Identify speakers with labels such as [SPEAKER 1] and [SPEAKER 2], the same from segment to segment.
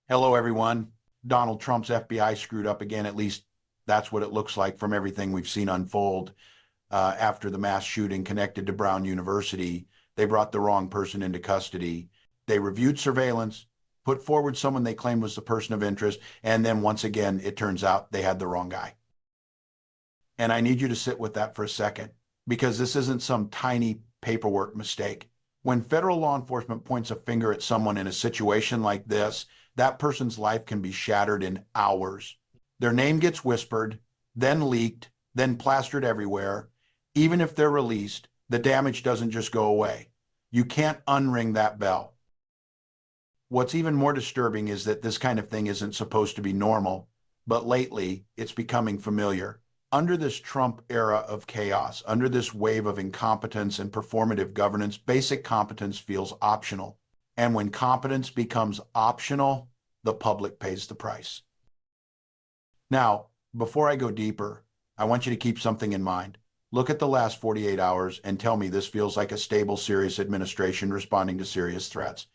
[SPEAKER 1] Hello, everyone. Donald Trump's FBI screwed up again. At least that's what it looks like from everything we've seen unfold after the mass shooting connected to Brown University. They brought the wrong person into custody. They reviewed surveillance, put forward someone they claimed was the person of interest, and then once again, it turns out they had the wrong guy. And I need you to sit with that for a second because this isn't some tiny paperwork mistake. When federal law enforcement points a finger at someone in a situation like this, that person's life can be shattered in hours. Their name gets whispered, then leaked, then plastered everywhere. Even if they're released, the damage doesn't just go away. You can't unring that bell. What's even more disturbing is that this kind of thing isn't supposed to be normal, but lately it's becoming familiar. Under this Trump era of chaos, under this wave of incompetence and performative governance, basic competence feels optional. And when competence becomes optional, the public pays the price. Now, before I go deeper, I want you to keep something in mind. Look at the last 48 hours and tell me this feels like a stable, serious administration responding to serious threats.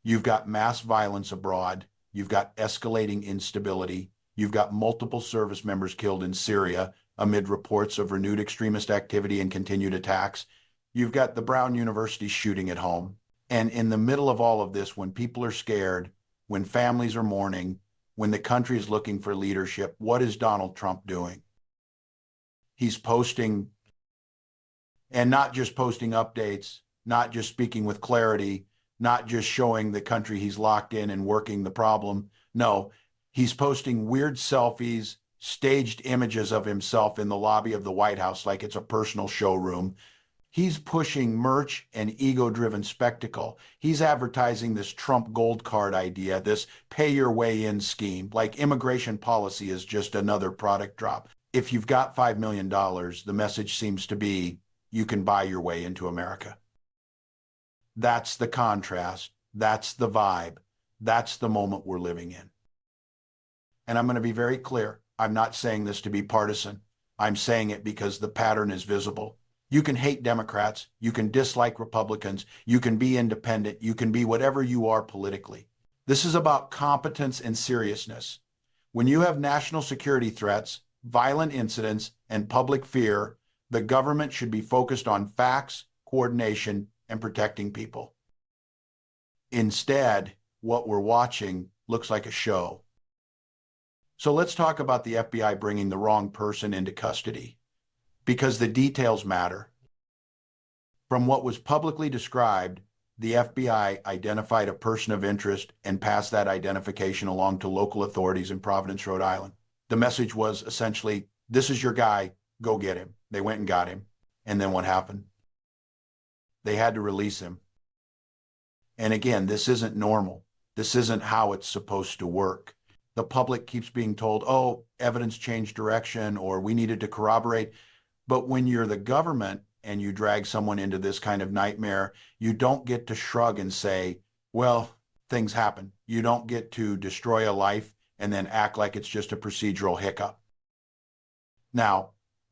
[SPEAKER 1] You've got mass violence abroad. You've got escalating instability. You've got multiple service members killed in Syria amid reports of renewed extremist activity and continued attacks. You've got the Brown University shooting at home. And in the middle of all of this, when people are scared, when families are mourning, when the country is looking for leadership, what is Donald Trump doing? He's posting, and not just posting updates, not just speaking with clarity, not just showing the country he's locked in and working the problem. No, he's posting weird selfies, staged images of himself in the lobby of the White House like it's a personal showroom. He's pushing merch and ego-driven spectacle. He's advertising this Trump gold card idea, this pay your way in scheme, like immigration policy is just another product drop. If you've got $5 million, the message seems to be you can buy your way into America. That's the contrast. That's the vibe. That's the moment we're living in. And I'm going to be very clear. I'm not saying this to be partisan. I'm saying it because the pattern is visible. You can hate Democrats. You can dislike Republicans. You can be independent. You can be whatever you are politically. This is about competence and seriousness. When you have national security threats, violent incidents, and public fear, the government should be focused on facts, coordination, and protecting people. Instead, what we're watching looks like a show. So let's talk about the FBI bringing the wrong person into custody, because the details matter. From what was publicly described, the FBI identified a person of interest and passed that identification along to local authorities in Providence, Rhode Island. The message was essentially, this is your guy, go get him. They went and got him. And then what happened? They had to release him. And again, this isn't normal. This isn't how it's supposed to work. The public keeps being told, oh, evidence changed direction, or we needed to corroborate. But when you're the government and you drag someone into this kind of nightmare, you don't get to shrug and say, well, things happen. You don't get to destroy a life and then act like it's just a procedural hiccup. Now,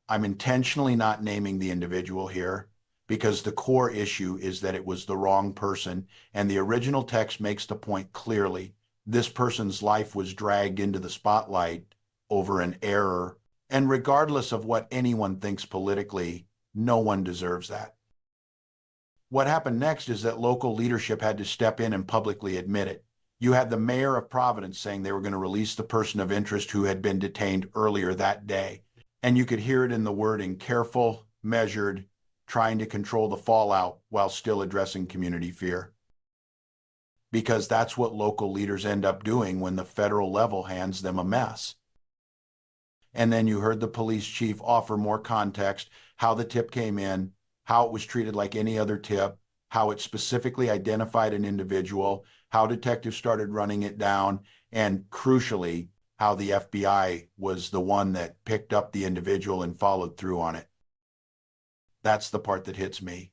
[SPEAKER 1] I'm intentionally not naming the individual here because the core issue is that it was the wrong person, and the original text makes the point clearly. This person's life was dragged into the spotlight over an error, and regardless of what anyone thinks politically, no one deserves that. What happened next is that local leadership had to step in and publicly admit it. You had the mayor of Providence saying they were going to release the person of interest who had been detained earlier that day. And you could hear it in the wording, careful, measured, trying to control the fallout while still addressing community fear. Because that's what local leaders end up doing when the federal level hands them a mess. And then you heard the police chief offer more context, how the tip came in, how it was treated like any other tip, how it specifically identified an individual, how detectives started running it down, and crucially, how the FBI was the one that picked up the individual and followed through on it. That's the part that hits me.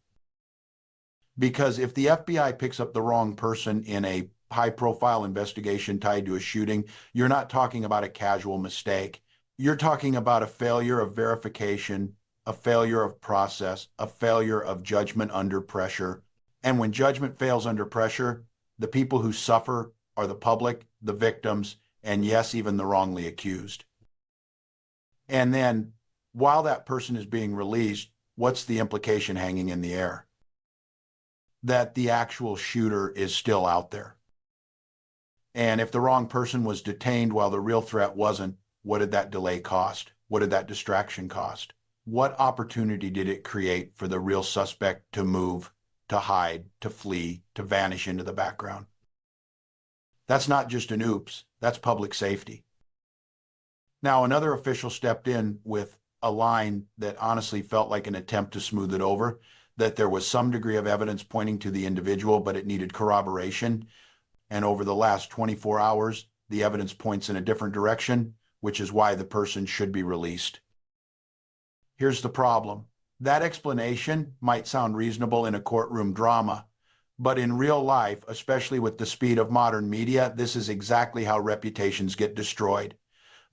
[SPEAKER 1] Because if the FBI picks up the wrong person in a high-profile investigation tied to a shooting, you're not talking about a casual mistake. You're talking about a failure of verification, a failure of process, a failure of judgment under pressure. And when judgment fails under pressure, the people who suffer are the public, the victims, and yes, even the wrongly accused. And then while that person is being released, what's the implication hanging in the air? That the actual shooter is still out there. And if the wrong person was detained while the real threat wasn't, what did that delay cost? What did that distraction cost? What opportunity did it create for the real suspect to move, to hide, to flee, to vanish into the background? That's not just an oops, that's public safety. Now, another official stepped in with a line that honestly felt like an attempt to smooth it over, that there was some degree of evidence pointing to the individual, but it needed corroboration. And over the last 24 hours, the evidence points in a different direction, which is why the person should be released. Here's the problem. That explanation might sound reasonable in a courtroom drama, but in real life, especially with the speed of modern media, this is exactly how reputations get destroyed.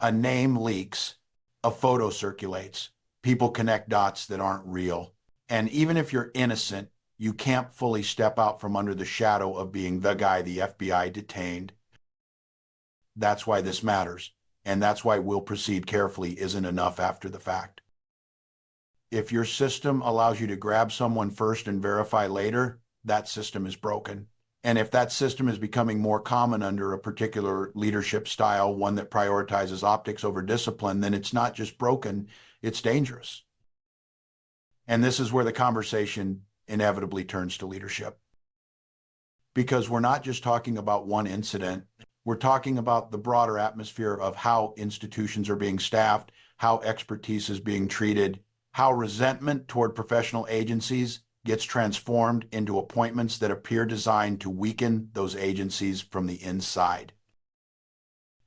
[SPEAKER 1] A name leaks, a photo circulates, people connect dots that aren't real. And even if you're innocent, you can't fully step out from under the shadow of being the guy the FBI detained. That's why this matters, and that's why we'll proceed carefully isn't enough after the fact. If your system allows you to grab someone first and verify later, that system is broken. And if that system is becoming more common under a particular leadership style, one that prioritizes optics over discipline, then it's not just broken, it's dangerous. And this is where the conversation inevitably turns to leadership. Because we're not just talking about one incident, we're talking about the broader atmosphere of how institutions are being staffed, how expertise is being treated, how resentment toward professional agencies gets transformed into appointments that appear designed to weaken those agencies from the inside.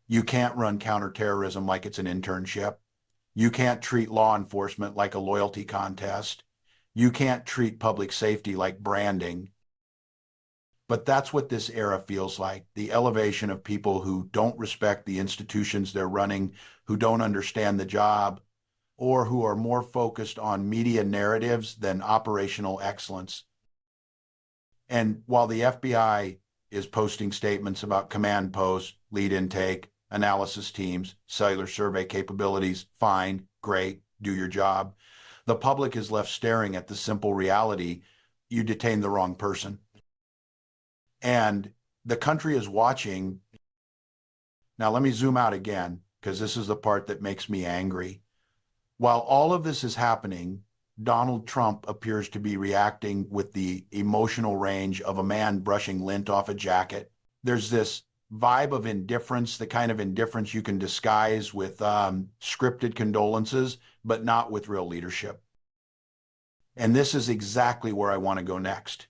[SPEAKER 1] You can't run counterterrorism like it's an internship. You can't treat law enforcement like a loyalty contest. You can't treat public safety like branding. But that's what this era feels like, the elevation of people who don't respect the institutions they're running, who don't understand the job, or who are more focused on media narratives than operational excellence. And while the FBI is posting statements about command posts, lead intake, analysis teams, cellular survey capabilities, fine, great, do your job, the public is left staring at the simple reality: you detained the wrong person. And the country is watching. Now, let me zoom out again, because this is the part that makes me angry. While all of this is happening, Donald Trump appears to be reacting with the emotional range of a man brushing lint off a jacket. There's this vibe of indifference, the kind of indifference you can disguise with scripted condolences, but not with real leadership. And this is exactly where I want to go next,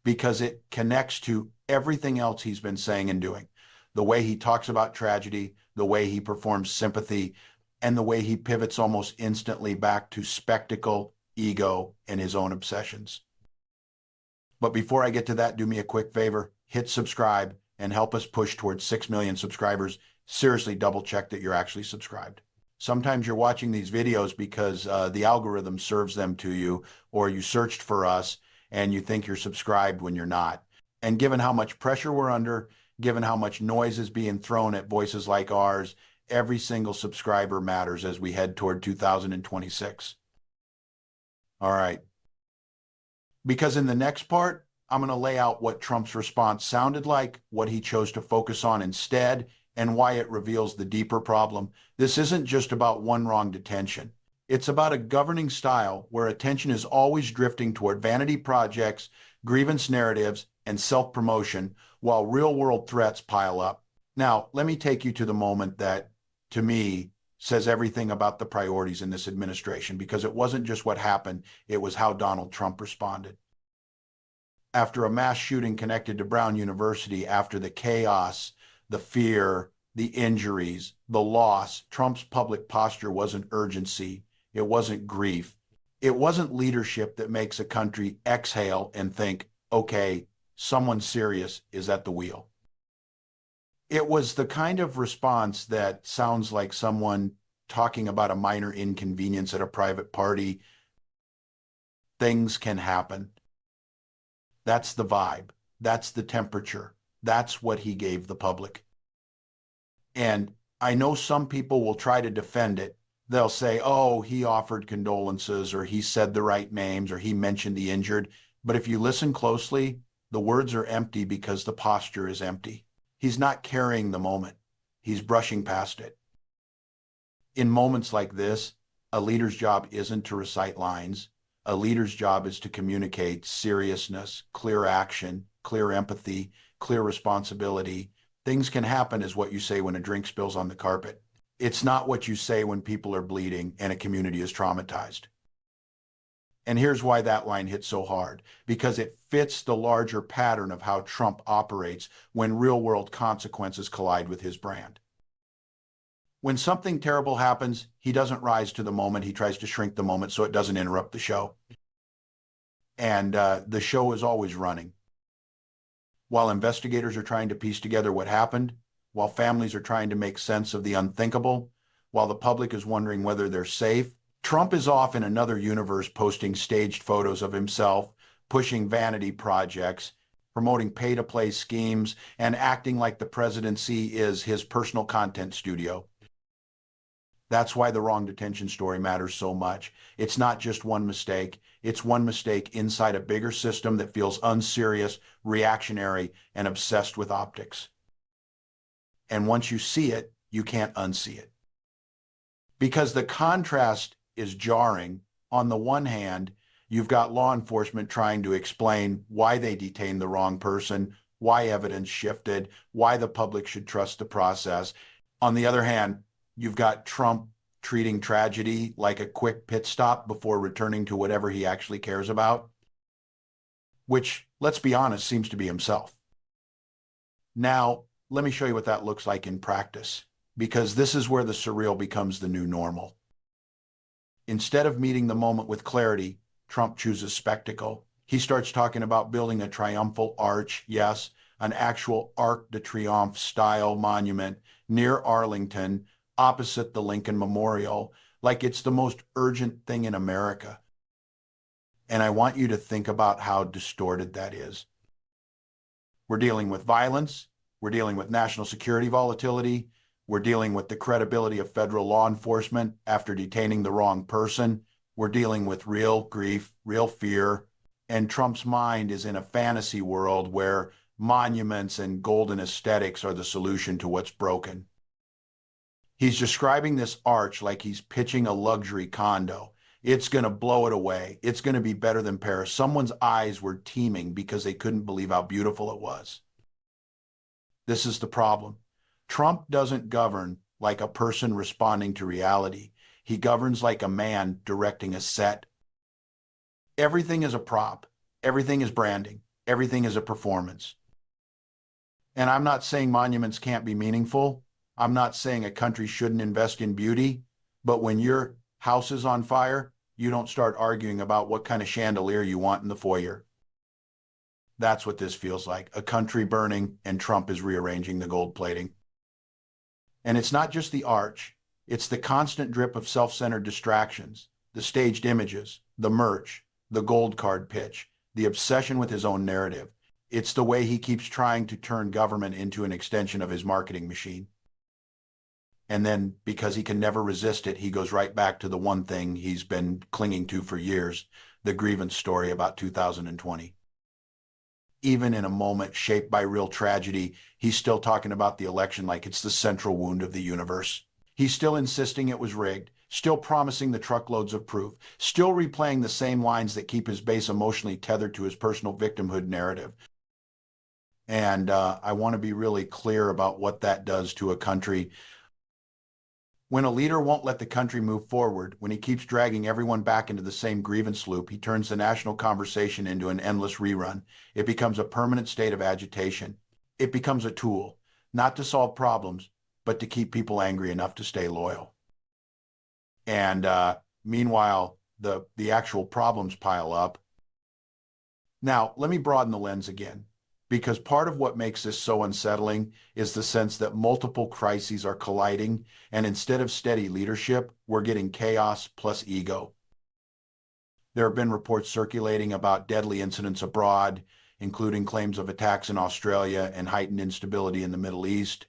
[SPEAKER 1] because it connects to everything else he's been saying and doing. The way he talks about tragedy, the way he performs sympathy, and the way he pivots almost instantly back to spectacle, ego, and his own obsessions. But before I get to that, do me a quick favor, hit subscribe and help us push towards 6 million subscribers. Seriously, double check that you're actually subscribed. Sometimes you're watching these videos because the algorithm serves them to you, or you searched for us and you think you're subscribed when you're not. And given how much pressure we're under, given how much noise is being thrown at voices like ours, every single subscriber matters as we head toward 2026. All right. Because in the next part, I'm going to lay out what Trump's response sounded like, what he chose to focus on instead, and why it reveals the deeper problem. This isn't just about one wrong detention. It's about a governing style where attention is always drifting toward vanity projects, grievance narratives, and self-promotion, while real-world threats pile up. Now, let me take you to the moment that, to me, says everything about the priorities in this administration, because it wasn't just what happened, it was how Donald Trump responded. After a mass shooting connected to Brown University, after the chaos, the fear, the injuries, the loss, Trump's public posture wasn't urgency, it wasn't grief, it wasn't leadership that makes a country exhale and think, okay, someone serious is at the wheel. It was the kind of response that sounds like someone talking about a minor inconvenience at a private party. Things can happen. That's the vibe. That's the temperature. That's what he gave the public. And I know some people will try to defend it. They'll say, oh, he offered condolences, or he said the right names, or he mentioned the injured. But if you listen closely, the words are empty because the posture is empty. He's not carrying the moment. He's brushing past it. In moments like this, a leader's job isn't to recite lines. A leader's job is to communicate seriousness, clear action, clear empathy, clear responsibility. Things can happen is what you say when a drink spills on the carpet. It's not what you say when people are bleeding and a community is traumatized. And here's why that line hits so hard, because it fits the larger pattern of how Trump operates when real-world consequences collide with his brand. When something terrible happens, he doesn't rise to the moment. He tries to shrink the moment so it doesn't interrupt the show. And the show is always running. While investigators are trying to piece together what happened, while families are trying to make sense of the unthinkable, while the public is wondering whether they're safe, Trump is off in another universe posting staged photos of himself, pushing vanity projects, promoting pay-to-play schemes, and acting like the presidency is his personal content studio. That's why the wrong detention story matters so much. It's not just one mistake. It's one mistake inside a bigger system that feels unserious, reactionary, and obsessed with optics. And once you see it, you can't unsee it. Because the contrast is jarring. On the one hand, you've got law enforcement trying to explain why they detained the wrong person, why evidence shifted, why the public should trust the process. On the other hand, you've got Trump treating tragedy like a quick pit stop before returning to whatever he actually cares about, which, let's be honest, seems to be himself. Now, let me show you what that looks like in practice, because this is where the surreal becomes the new normal. Instead of meeting the moment with clarity, Trump chooses spectacle. He starts talking about building a triumphal arch, yes, an actual Arc de Triomphe style monument near Arlington, opposite the Lincoln Memorial, like it's the most urgent thing in America. And I want you to think about how distorted that is. We're dealing with violence. We're dealing with national security volatility. We're dealing with the credibility of federal law enforcement after detaining the wrong person. We're dealing with real grief, real fear. And Trump's mind is in a fantasy world where monuments and golden aesthetics are the solution to what's broken. He's describing this arch like he's pitching a luxury condo. It's going to blow it away. It's going to be better than Paris. Someone's eyes were teeming because they couldn't believe how beautiful it was. This is the problem. Trump doesn't govern like a person responding to reality. He governs like a man directing a set. Everything is a prop. Everything is branding. Everything is a performance. And I'm not saying monuments can't be meaningful. I'm not saying a country shouldn't invest in beauty, but when your house is on fire, you don't start arguing about what kind of chandelier you want in the foyer. That's what this feels like, a country burning and Trump is rearranging the gold plating. And it's not just the arch, it's the constant drip of self-centered distractions, the staged images, the merch, the gold card pitch, the obsession with his own narrative. It's the way he keeps trying to turn government into an extension of his marketing machine. And then, because he can never resist it, he goes right back to the one thing he's been clinging to for years, the grievance story about 2020. Even in a moment shaped by real tragedy, he's still talking about the election like it's the central wound of the universe. He's still insisting it was rigged, still promising the truckloads of proof, still replaying the same lines that keep his base emotionally tethered to his personal victimhood narrative. And I want to be really clear about what that does to a country. When a leader won't let the country move forward, when he keeps dragging everyone back into the same grievance loop, he turns the national conversation into an endless rerun. It becomes a permanent state of agitation. It becomes a tool, not to solve problems, but to keep people angry enough to stay loyal. And meanwhile, the actual problems pile up. Now, let me broaden the lens again, because part of what makes this so unsettling is the sense that multiple crises are colliding, and instead of steady leadership, we're getting chaos plus ego. There have been reports circulating about deadly incidents abroad, including claims of attacks in Australia and heightened instability in the Middle East.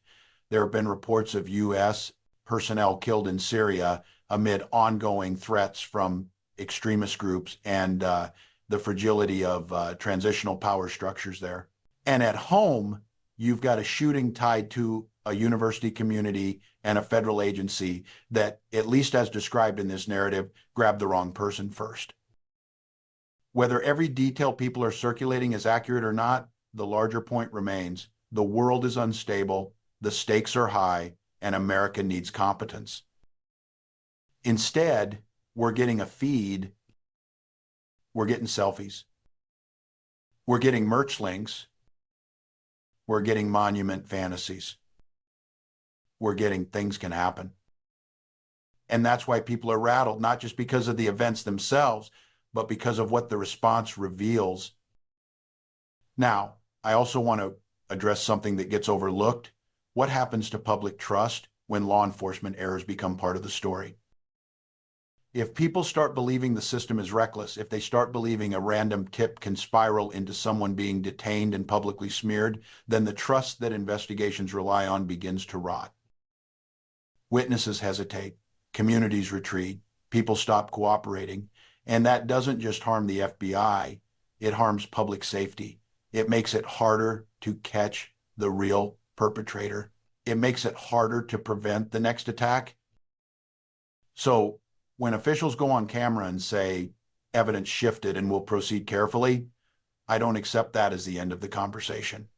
[SPEAKER 1] There have been reports of U.S. personnel killed in Syria amid ongoing threats from extremist groups and the fragility of transitional power structures there. And at home, you've got a shooting tied to a university community and a federal agency that, at least as described in this narrative, grabbed the wrong person first. Whether every detail people are circulating is accurate or not, the larger point remains. The world is unstable, the stakes are high, and America needs competence. Instead, we're getting a feed, we're getting selfies, we're getting merch links, we're getting monument fantasies, we're getting things can happen. And that's why people are rattled, not just because of the events themselves, but because of what the response reveals. Now, I also want to address something that gets overlooked. What happens to public trust when law enforcement errors become part of the story? If people start believing the system is reckless, if they start believing a random tip can spiral into someone being detained and publicly smeared, then the trust that investigations rely on begins to rot. Witnesses hesitate, communities retreat, people stop cooperating, and that doesn't just harm the FBI, it harms public safety. It makes it harder to catch the real perpetrator. It makes it harder to prevent the next attack. So when officials go on camera and say, evidence shifted and we'll proceed carefully, I don't accept that as the end of the conversation.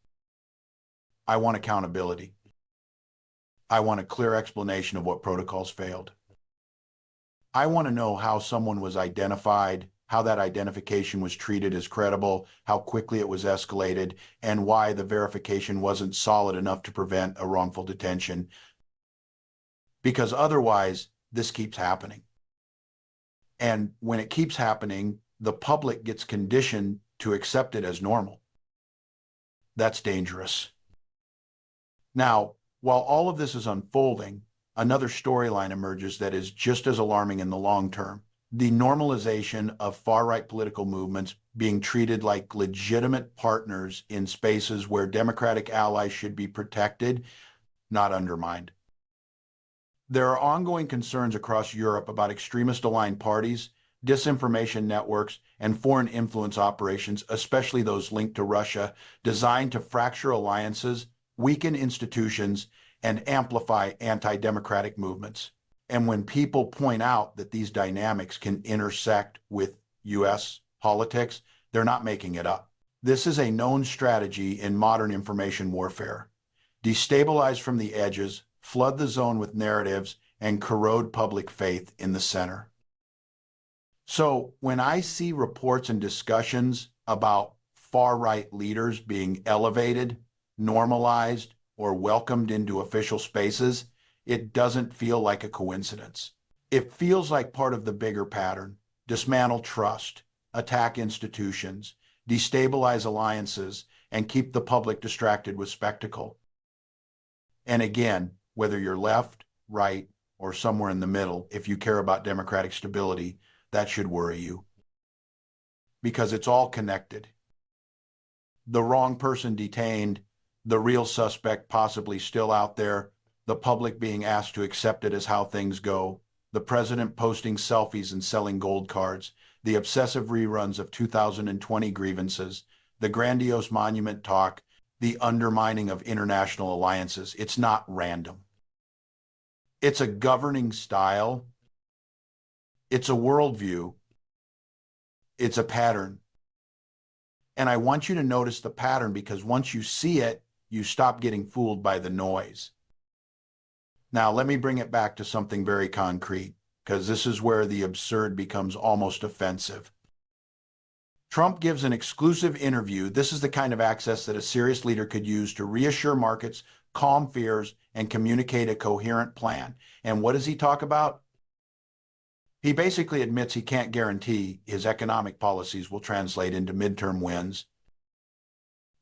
[SPEAKER 1] I want accountability. I want a clear explanation of what protocols failed. I want to know how someone was identified, how that identification was treated as credible, how quickly it was escalated, and why the verification wasn't solid enough to prevent a wrongful detention. Because otherwise, this keeps happening. And when it keeps happening, the public gets conditioned to accept it as normal. That's dangerous. Now, while all of this is unfolding, another storyline emerges that is just as alarming in the long term. The normalization of far-right political movements being treated like legitimate partners in spaces where Democratic allies should be protected, not undermined. There are ongoing concerns across Europe about extremist-aligned parties, disinformation networks, and foreign influence operations, especially those linked to Russia, designed to fracture alliances, weaken institutions, and amplify anti-democratic movements. And when people point out that these dynamics can intersect with U.S. politics, they're not making it up. This is a known strategy in modern information warfare. Destabilize from the edges, flood the zone with narratives, and corrode public faith in the center. So when I see reports and discussions about far-right leaders being elevated, normalized, or welcomed into official spaces, it doesn't feel like a coincidence. It feels like part of the bigger pattern. Dismantle trust, attack institutions, destabilize alliances, and keep the public distracted with spectacle. And again, whether you're left, right, or somewhere in the middle, if you care about democratic stability, that should worry you. Because it's all connected. The wrong person detained, the real suspect possibly still out there, the public being asked to accept it as how things go, the president posting selfies and selling gold cards, the obsessive reruns of 2020 grievances, the grandiose monument talk, the undermining of international alliances. It's not random. It's a governing style. It's a worldview. It's a pattern. And I want you to notice the pattern, because once you see it, you stop getting fooled by the noise. Now, let me bring it back to something very concrete, because this is where the absurd becomes almost offensive. Trump gives an exclusive interview. This is the kind of access that a serious leader could use to reassure markets, calm fears, and communicate a coherent plan. And what does he talk about? He basically admits he can't guarantee his economic policies will translate into midterm wins.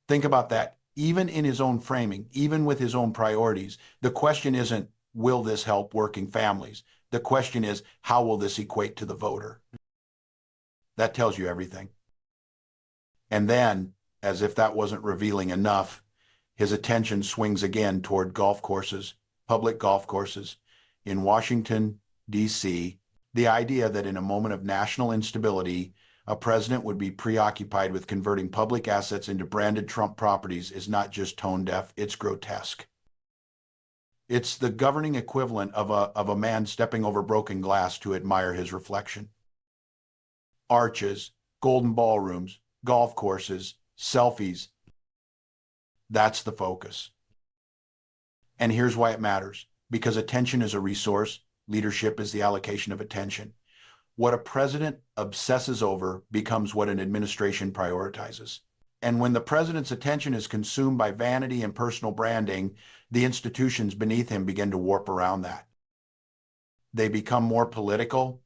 [SPEAKER 1] Think about that. Even in his own framing, even with his own priorities, the question isn't, will this help working families? The question is, how will this equate to the voter? That tells you everything. And then, As if that wasn't revealing enough, his attention swings again toward golf courses, public golf courses in Washington, D.C. The idea that in a moment of national instability, a president would be preoccupied with converting public assets into branded Trump properties is not just tone deaf, it's grotesque. It's the governing equivalent of a man stepping over broken glass to admire his reflection. Arches, golden ballrooms, golf courses, selfies. That's the focus. And here's why it matters. Because attention is a resource, leadership is the allocation of attention. What a president obsesses over becomes what an administration prioritizes. And when the president's attention is consumed by vanity and personal branding, the institutions beneath him begin to warp around that. They become more political,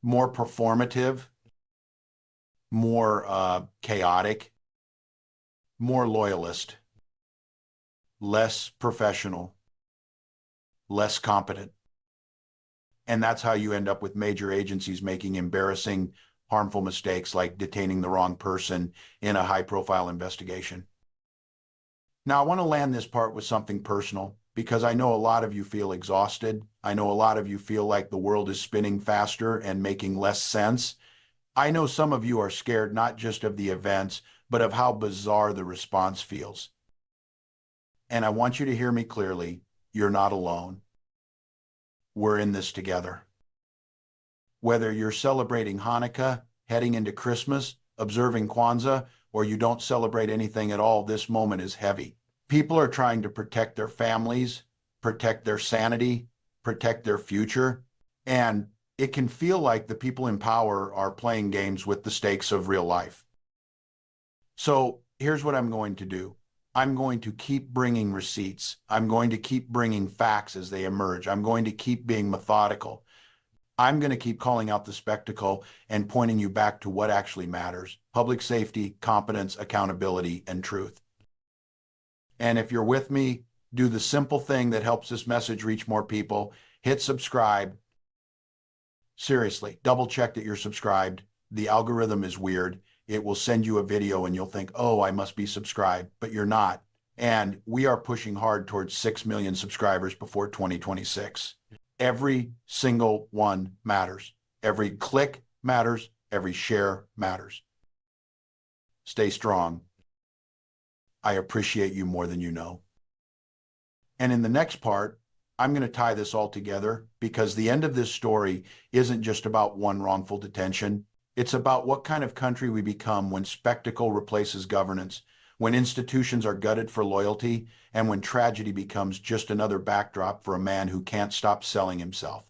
[SPEAKER 1] more performative, more chaotic, more loyalist, less professional, less competent. And that's how you end up with major agencies making embarrassing, harmful mistakes like detaining the wrong person in a high-profile investigation. Now, I want to land this part with something personal because I know a lot of you feel exhausted. I know a lot of you feel like the world is spinning faster and making less sense. I know some of you are scared not just of the events, but of how bizarre the response feels. And I want you to hear me clearly. You're not alone. We're in this together. Whether you're celebrating Hanukkah, heading into Christmas, observing Kwanzaa, or you don't celebrate anything at all, this moment is heavy. People are trying to protect their families, protect their sanity, protect their future, and it can feel like the people in power are playing games with the stakes of real life. So here's what I'm going to do. I'm going to keep bringing receipts. I'm going to keep bringing facts as they emerge. I'm going to keep being methodical. I'm going to keep calling out the spectacle and pointing you back to what actually matters: public safety, competence, accountability, and truth. And if you're with me, do the simple thing that helps this message reach more people. Hit subscribe. Seriously, double check that you're subscribed. The algorithm is weird. It will send you a video and you'll think, oh, I must be subscribed, but you're not. And we are pushing hard towards 6 million subscribers before 2026. Every single one matters. Every click matters. Every share matters. Stay strong. I appreciate you more than you know. And in the next part, I'm going to tie this all together because the end of this story isn't just about one wrongful detention. It's about what kind of country we become when spectacle replaces governance, when institutions are gutted for loyalty, and when tragedy becomes just another backdrop for a man who can't stop selling himself.